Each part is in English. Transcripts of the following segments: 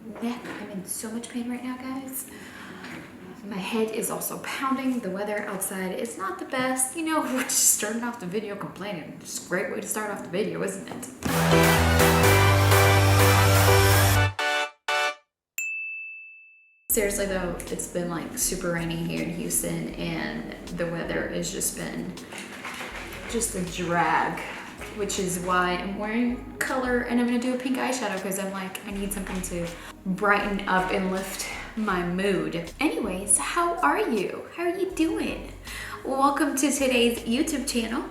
neck. I'm in so much pain right now, guys. My head is also pounding. The weather outside is not the best. You know, we're just starting off the video complaining. It's a great way to start off the video, isn't it? Seriously though, it's been like super rainy here in Houston and the weather has just been just a drag, which is why I'm wearing color and I'm gonna do a pink eyeshadow because I'm like, I need something to brighten up and lift my mood. Anyways, how are you? How are you doing? Welcome to today's YouTube channel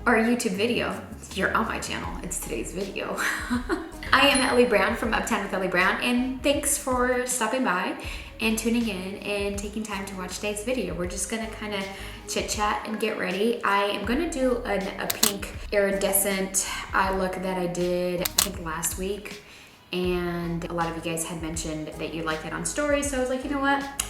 or YouTube video. You're on my channel, it's today's video. I am Ellie Brown from Uptown with Ellie Brown, and thanks for stopping by and tuning in and taking time to watch today's video. We're just gonna kind of chit chat and get ready. I am gonna do a pink iridescent eye look that I did, I think last week. And a lot of you guys had mentioned that you liked it on stories. So I was like, you know what?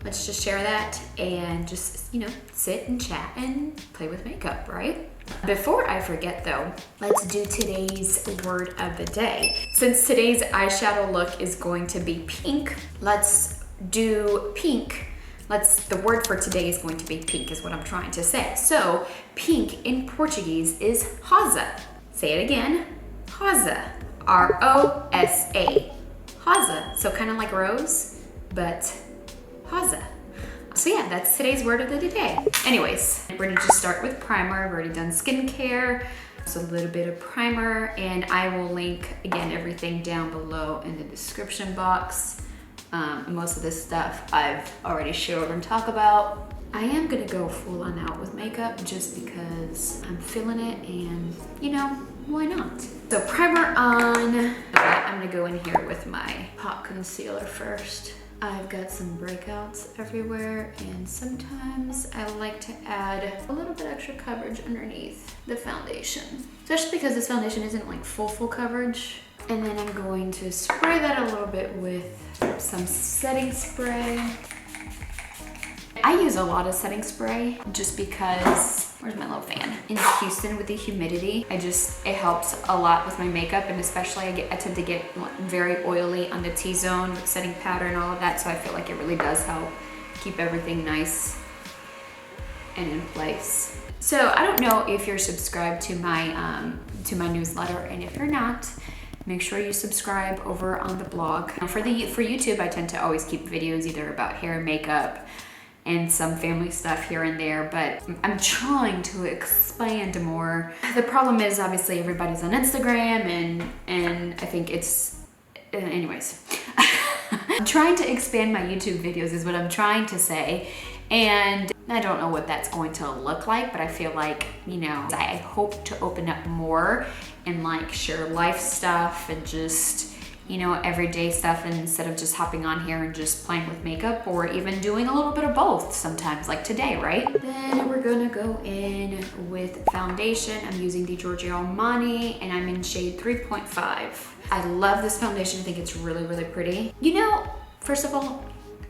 Let's just share that and just, you know, sit and chat and play with makeup, right? Before I forget though, let's do today's word of the day. Since today's eyeshadow look is going to be pink, let's do pink. The word for today is going to be pink is what I'm trying to say. So pink in Portuguese is rosa. Say it again, rosa. R-O-S-A, rosa. So kind of like rose, but rosa. So yeah, that's today's word of the day. Anyways, we're gonna just start with primer. I've already done skincare, so a little bit of primer, and I will link, again, everything down below in the description box. Most of this stuff I've already showed and talked about. I am gonna go full on out with makeup just because I'm feeling it and, you know, why not? So primer on. Okay, I'm gonna go in here with my pot concealer first. I've got some breakouts everywhere, and sometimes I like to add a little bit extra coverage underneath the foundation, especially because this foundation isn't like full coverage. And then I'm going to spray that a little bit with some setting spray. I use a lot of setting spray just because, where's my little fan? In Houston with the humidity, it helps a lot with my makeup, and especially I tend to get very oily on the T-zone with setting powder and all of that, so I feel like it really does help keep everything nice and in place. So I don't know if you're subscribed to my newsletter, and if you're not, make sure you subscribe over on the blog. For YouTube, I tend to always keep videos either about hair and makeup, and some family stuff here and there, but I'm trying to expand more. The problem is obviously everybody's on Instagram and I think it's, anyways. I'm trying to expand my YouTube videos is what I'm trying to say, and I don't know what that's going to look like, but I feel like, you know, I hope to open up more and like share life stuff and just, you know, everyday stuff instead of just hopping on here and just playing with makeup, or even doing a little bit of both sometimes, like today, right? Then we're gonna go in with foundation. I'm using the Giorgio Armani and I'm in shade 3.5. I love this foundation. I think it's really, really pretty. You know, first of all,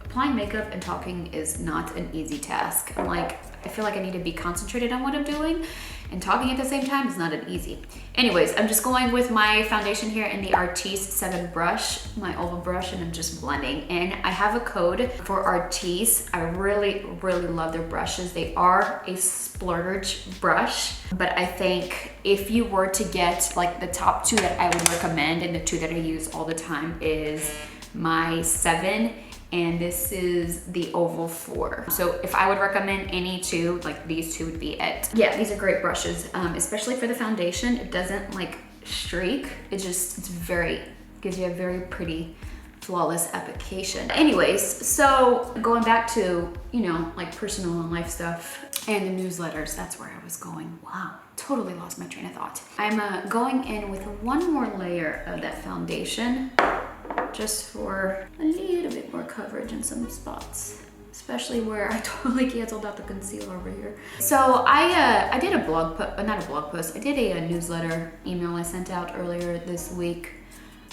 applying makeup and talking is not an easy task. I feel like I need to be concentrated on what I'm doing, and talking at the same time is not an easy. Anyways, I'm just going with my foundation here in the Artiste 7 brush, my oval brush, and I'm just blending. And I have a code for Artiste. I really, really love their brushes. They are a splurge brush, but I think if you were to get like the top two that I would recommend, and the two that I use all the time, is my 7, and this is the Oval 4. So if I would recommend any two, like these two would be it. Yeah, these are great brushes, especially for the foundation. It doesn't like streak. It's gives you a very pretty, flawless application. Anyways, so going back to, you know, like personal and life stuff and the newsletters, that's where I was going. Wow, totally lost my train of thought. I'm going in with one more layer of that foundation, just for a little bit more coverage in some spots, especially where I totally canceled out the concealer over here. So I did a blog post, not a blog post, I did a newsletter email I sent out earlier this week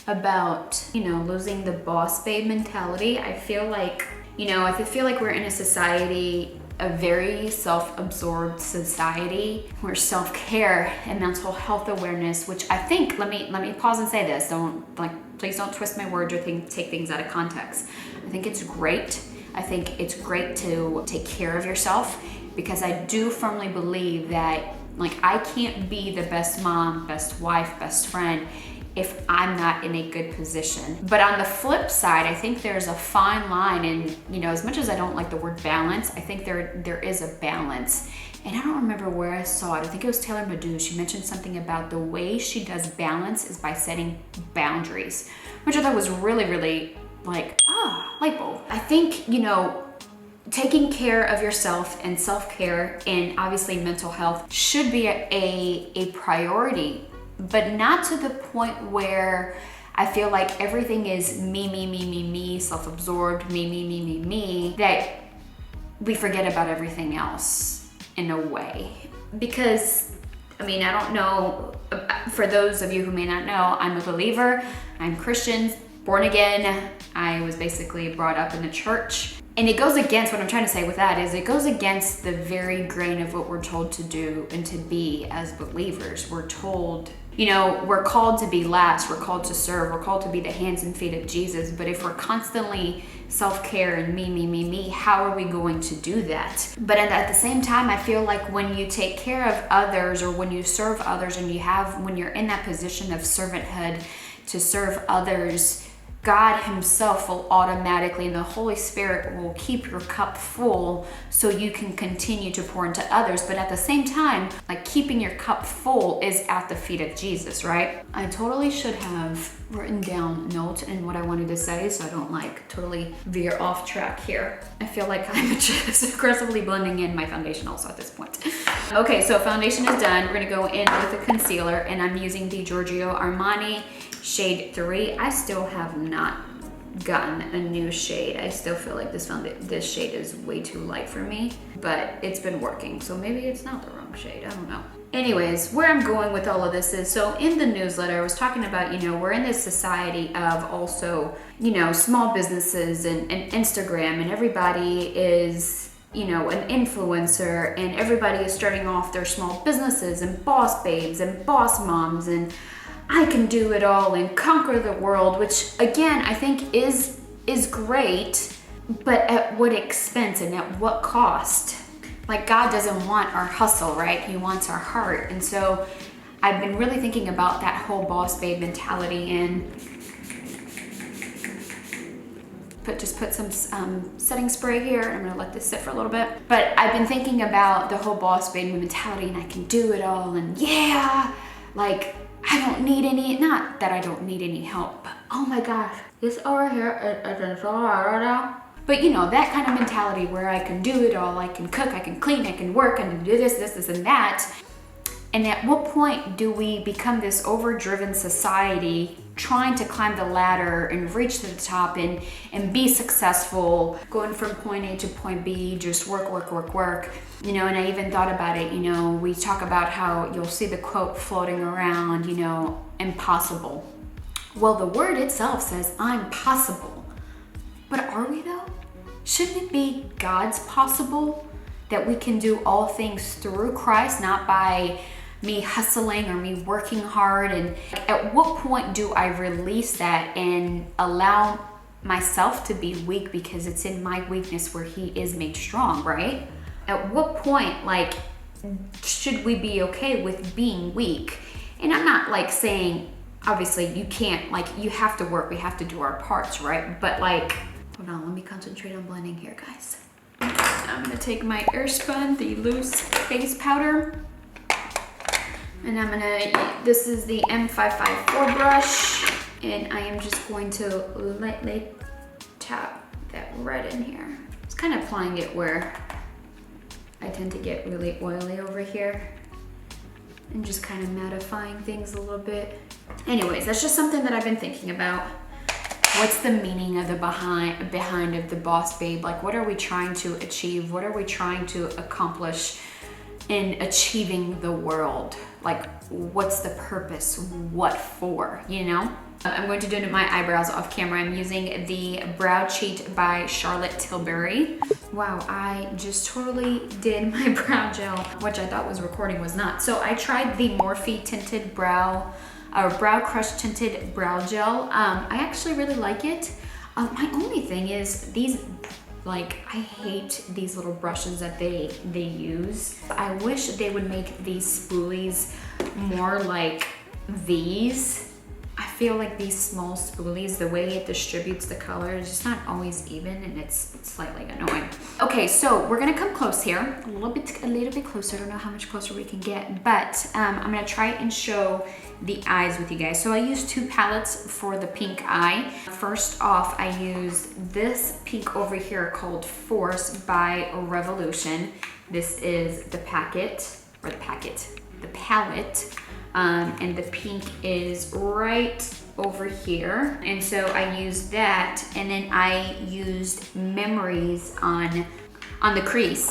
about, you know, losing the boss babe mentality. I feel like, you know, I feel like we're in a society a very self-absorbed society where self-care and mental health awareness, which I think, let me pause and say this, please don't twist my words or take things out of context. I think it's great. I think it's great to take care of yourself, because I do firmly believe that I can't be the best mom, best wife, best friend if I'm not in a good position. But on the flip side, I think there's a fine line, and as much as I don't like the word balance, I think there is a balance. And I don't remember where I saw it. I think it was Taylor Madu. She mentioned something about the way she does balance is by setting boundaries, which I thought was really, really light bulb. I think, taking care of yourself and self-care and obviously mental health should be a priority, but not to the point where I feel like everything is me, self-absorbed, me, that we forget about everything else in a way. Because, I don't know, for those of you who may not know, I'm a believer, I'm Christian, born again. I was basically brought up in the church. And it goes against, what I'm trying to say with that is, it goes against the very grain of what we're told to do and to be as believers. We're told, we're called to be last, we're called to serve, we're called to be the hands and feet of Jesus. But if we're constantly self-care and me, how are we going to do that? But at the same time, I feel like when you take care of others, or when you serve others, and when you're in that position of servanthood to serve others, God himself will automatically, and the Holy Spirit will keep your cup full so you can continue to pour into others. But at the same time, keeping your cup full is at the feet of Jesus, right? I totally should have written down notes and what I wanted to say, so I don't totally veer off track here. I feel like I'm just aggressively blending in my foundation also at this point. Okay, so foundation is done. We're gonna go in with a concealer, and I'm using the Giorgio Armani shade 3. I still have not gotten a new shade. I still feel like this shade is way too light for me, but it's been working, so maybe it's not the wrong shade, I don't know. Anyways, where I'm going with all of this is, so in the newsletter I was talking about, we're in this society of also, small businesses and Instagram, and everybody is an influencer, and everybody is starting off their small businesses, and boss babes and boss moms, and I can do it all and conquer the world, which again, I think is great, but at what expense and at what cost? God doesn't want our hustle, right? He wants our heart. And so I've been really thinking about that whole boss babe mentality, and just put some setting spray here. I'm gonna let this sit for a little bit. But I've been thinking about the whole boss babe mentality, and I can do it all, and I don't need not that I don't need any help, but oh my gosh, this over here is so hard right now. But that kind of mentality where I can do it all, I can cook, I can clean, I can work, I can do this and that. And at what point do we become this overdriven society trying to climb the ladder and reach to the top and be successful, going from point A to point B, just work. And I even thought about it, we talk about how you'll see the quote floating around, impossible. Well, the word itself says I'm possible. But are we though? Shouldn't it be God's possible? That we can do all things through Christ, not by me hustling or me working hard? And at what point do I release that and allow myself to be weak, because it's in my weakness where he is made strong, right? At what point, should we be okay with being weak? And I'm not saying, obviously you can't, you have to work, we have to do our parts, right? But hold on, let me concentrate on blending here, guys. I'm gonna take my Airspun, the loose face powder, and this is the M554 brush, and I am just going to lightly tap that red in here. Just kind of applying it where I tend to get really oily over here, and just kind of mattifying things a little bit. Anyways, that's just something that I've been thinking about. What's the meaning of the behind of the boss babe? What are we trying to achieve? What are we trying to accomplish in achieving the world? What's the purpose? What for, I'm going to do my eyebrows off camera. I'm using the Brow Cheat by Charlotte Tilbury. Wow, I just totally did my brow gel, which I thought was recording, was not. So I tried the Morphe tinted brow crush tinted brow gel. I actually really like it. My only thing is these, like, I hate these little brushes that they use. I wish they would make these spoolies more like these. I feel like these small spoolies, the way it distributes the color is just not always even, and it's slightly annoying. Okay, so we're gonna come close here, a little bit closer. I don't know how much closer we can get, but I'm gonna try and show the eyes with you guys. So I used 2 palettes for the pink eye. First off, I used this pink over here called Force by Revolution. This is the palette. And the pink is right over here. And so I used that, and then I used Memories on the crease.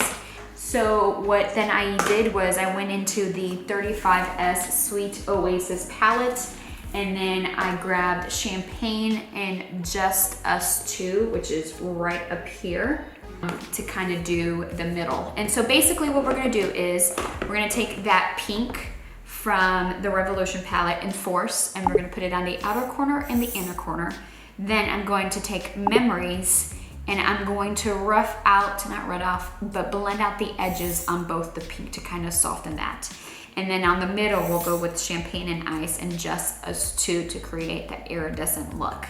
So what then I did was I went into the 35S Sweet Oasis palette, and then I grabbed Champagne and Just Us Two, which is right up here, to kind of do the middle. And so basically what we're gonna do is we're gonna take that pink from the Revolution palette and Force, and we're gonna put it on the outer corner and the inner corner. Then I'm going to take Memories, and I'm going to rough out, not rub off, but blend out the edges on both the pink to kind of soften that. And then on the middle, we'll go with Champagne and Ice and Just Us Two to create that iridescent look.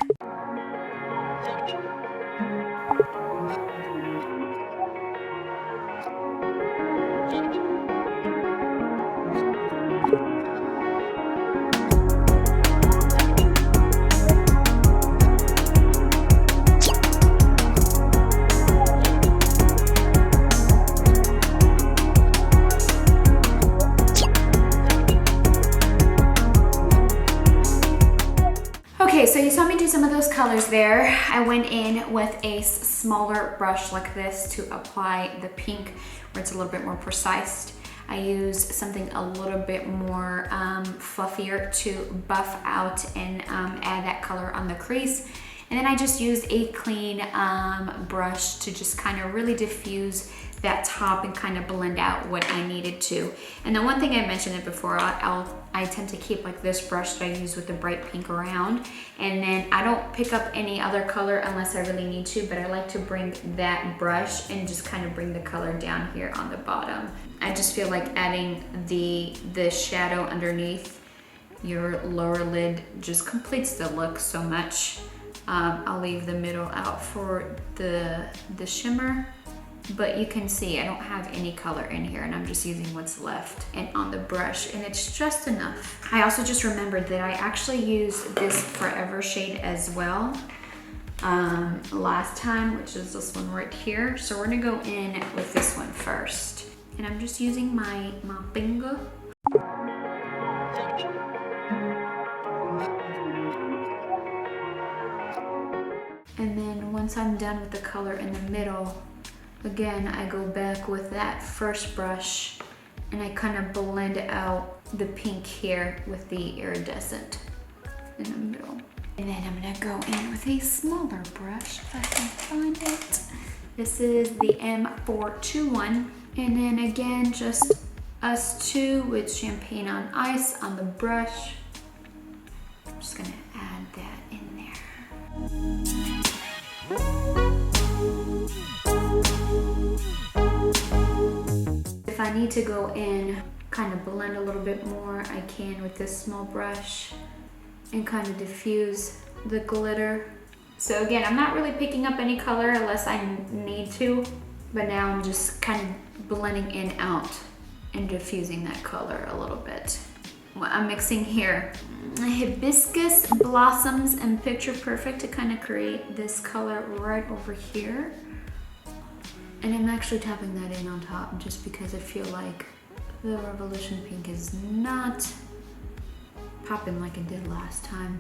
Okay, so you saw me do some of those colors there. I went in with a smaller brush like this to apply the pink where it's a little bit more precise. I used something a little bit more fluffier to buff out and add that color on the crease. And then I just used a clean brush to just kind of really diffuse that top and kind of blend out what I needed to. And the one thing I mentioned it before, I tend to keep like this brush that I use with the bright pink around, and then I don't pick up any other color unless I really need to, but I like to bring that brush and just kind of bring the color down here on the bottom. I just feel like adding the shadow underneath your lower lid just completes the look so much. I'll leave the middle out for the shimmer, but you can see I don't have any color in here, and I'm just using what's left and on the brush, and it's just enough. I also just remembered that I actually used this Forever shade as well last time, which is this one right here. So we're gonna go in with this one first, and I'm just using my finger. And then once I'm done with the color in the middle, again, I go back with that first brush and I kind of blend out the pink here with the iridescent in the middle. And then I'm gonna go in with a smaller brush if I can find it. This is the M421. And then again, just Us Two with Champagne on Ice on the brush. I'm just gonna add that in there. If I need to go in, kind of blend a little bit more, I can with this small brush and kind of diffuse the glitter. So again, I'm not really picking up any color unless I need to, but now I'm just kind of blending in out and diffusing that color a little bit. What I'm mixing here, Hibiscus Blossoms and Picture Perfect to kind of create this color right over here. And I'm actually tapping that in on top just because I feel like the Revolution Pink is not popping like it did last time.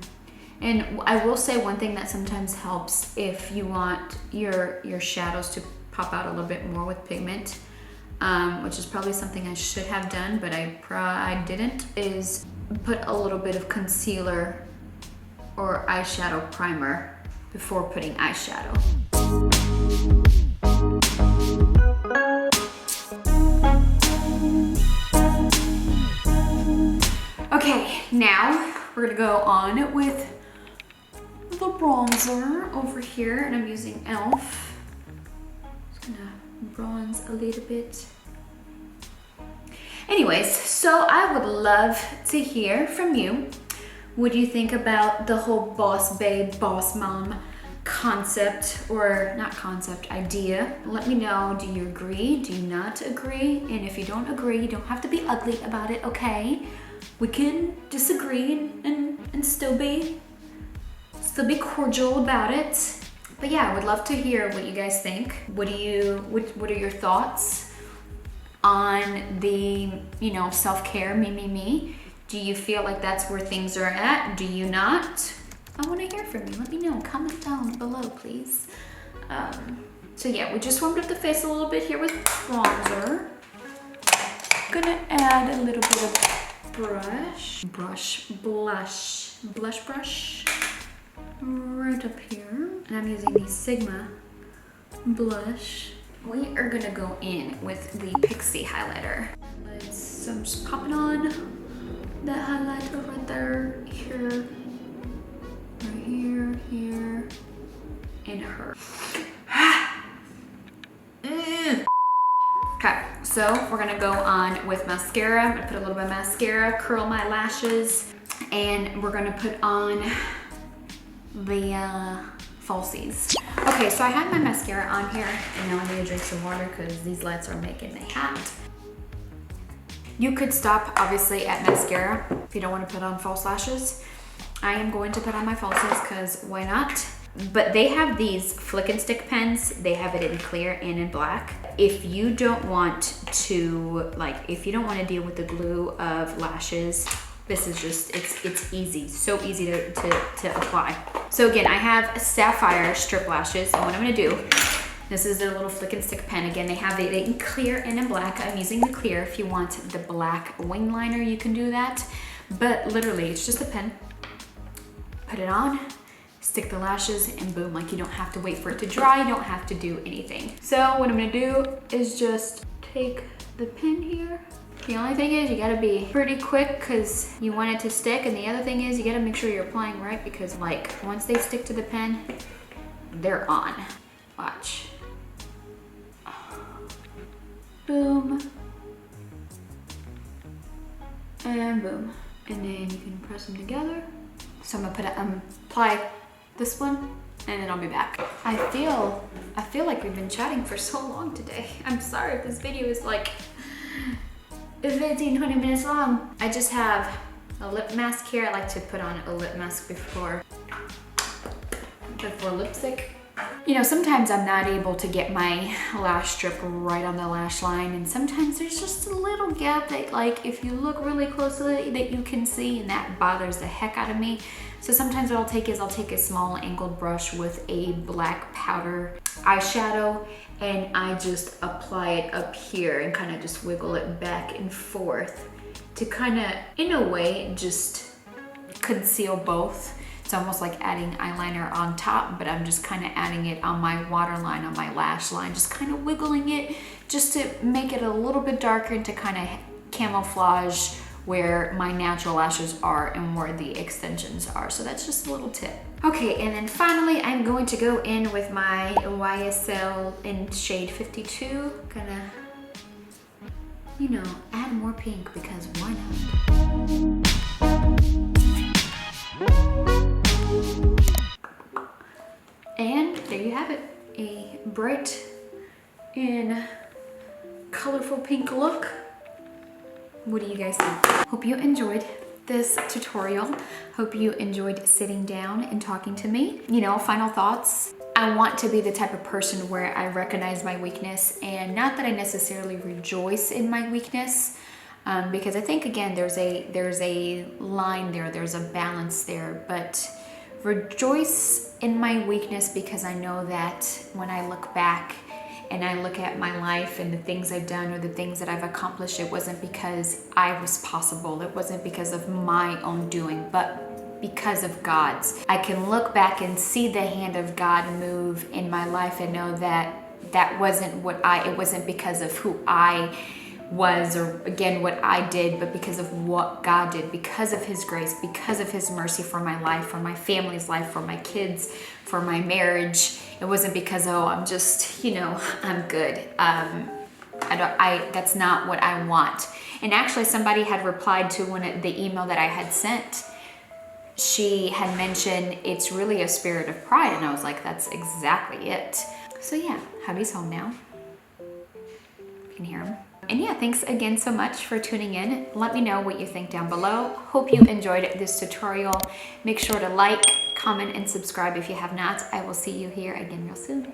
And I will say one thing that sometimes helps if you want your shadows to pop out a little bit more with pigment, which is probably something I should have done, but I didn't, is put a little bit of concealer or eyeshadow primer before putting eyeshadow. Okay, now we're gonna go on with the bronzer over here, and I'm using e.l.f. Just gonna bronze a little bit. Anyways, so I would love to hear from you. What do you think about the whole boss babe, boss mom concept, or not concept, idea? Let me know, do you agree? Do you not agree? And if you don't agree, you don't have to be ugly about it, okay? We can disagree and still be cordial about it. But yeah, I would love to hear what you guys think. What are your thoughts on the, you know, self-care, me? Do you feel like that's where things are at? Do you not? I want to hear from you. Let me know. Comment down below, please. So yeah, we just warmed up the face a little bit here with bronzer. Gonna add a little bit of blush brush right up here. And I'm using the Sigma blush. We are gonna go in with the Pixie highlighter. So I'm just popping on that highlighter right there, here, right here, here, and her. Okay, so we're gonna go on with mascara. I'm gonna put a little bit of mascara, curl my lashes, and we're gonna put on the falsies. Okay, so I had my mascara on here, and now I need to drink some water because these lights are making me hot. You could stop, obviously, at mascara if you don't want to put on false lashes. I am going to put on my falsies because why not? But they have these flick and stick pens. They have it in clear and in black. If you don't want to, if you don't want to deal with the glue of lashes, this is just, it's easy, so easy to apply. So again, I have sapphire strip lashes, and what I'm gonna do, this is their little flick and stick pen. Again, they have it in clear and in black. I'm using the clear. If you want the black wing liner, you can do that. But literally, it's just a pen. Put it on, stick the lashes, and boom, like you don't have to wait for it to dry. You don't have to do anything. So what I'm gonna do is just take the pen here. The only thing is you gotta be pretty quick because you want it to stick, and the other thing is you gotta make sure you're applying right because once they stick to the pen, they're on. Watch. Boom. And boom. And then you can press them together. So I'm gonna apply this one, and then I'll be back. I feel like we've been chatting for so long today. I'm sorry if this video is 15-20 minutes long. I just have a lip mask here. I like to put on a lip mask before lipstick. You know, sometimes I'm not able to get my lash strip right on the lash line, and sometimes there's just a little gap that if you look really closely that you can see, and that bothers the heck out of me. So sometimes what I'll take is I'll take a small angled brush with a black powder eyeshadow, and I just apply it up here and kind of just wiggle it back and forth to kind of, in a way, just conceal both. It's almost like adding eyeliner on top, but I'm just kind of adding it on my waterline, on my lash line, just kind of wiggling it just to make it a little bit darker and to kind of camouflage where my natural lashes are and where the extensions are. So that's just a little tip. Okay, and then finally, I'm going to go in with my YSL in shade 52. Gonna, you know, add more pink because why not? And there you have it, a bright and colorful pink look. What do you guys think? Hope you enjoyed this tutorial. Hope you enjoyed sitting down and talking to me. You know, final thoughts. I want to be the type of person where I recognize my weakness, and not that I necessarily rejoice in my weakness, because I think, again, there's a line there, there's a balance there, but rejoice in my weakness because I know that when I look back and I look at my life and the things I've done or the things that I've accomplished, it wasn't because I was possible. It wasn't because of my own doing, but because of God's. I can look back and see the hand of God move in my life and know that that wasn't it wasn't because of who I was, or again what I did, but because of what God did, because of his grace, because of his mercy for my life, for my family's life, for my kids, for my marriage. It wasn't because, oh, I'm just, you know, I'm good. That's not what I want. And actually somebody had replied to the email that I had sent. She had mentioned it's really a spirit of pride, and I was like, that's exactly it. So yeah, hubby's home now. You can hear him. And yeah, thanks again so much for tuning in. Let me know what you think down below. Hope you enjoyed this tutorial. Make sure to like, comment, and subscribe if you have not. I will see you here again real soon.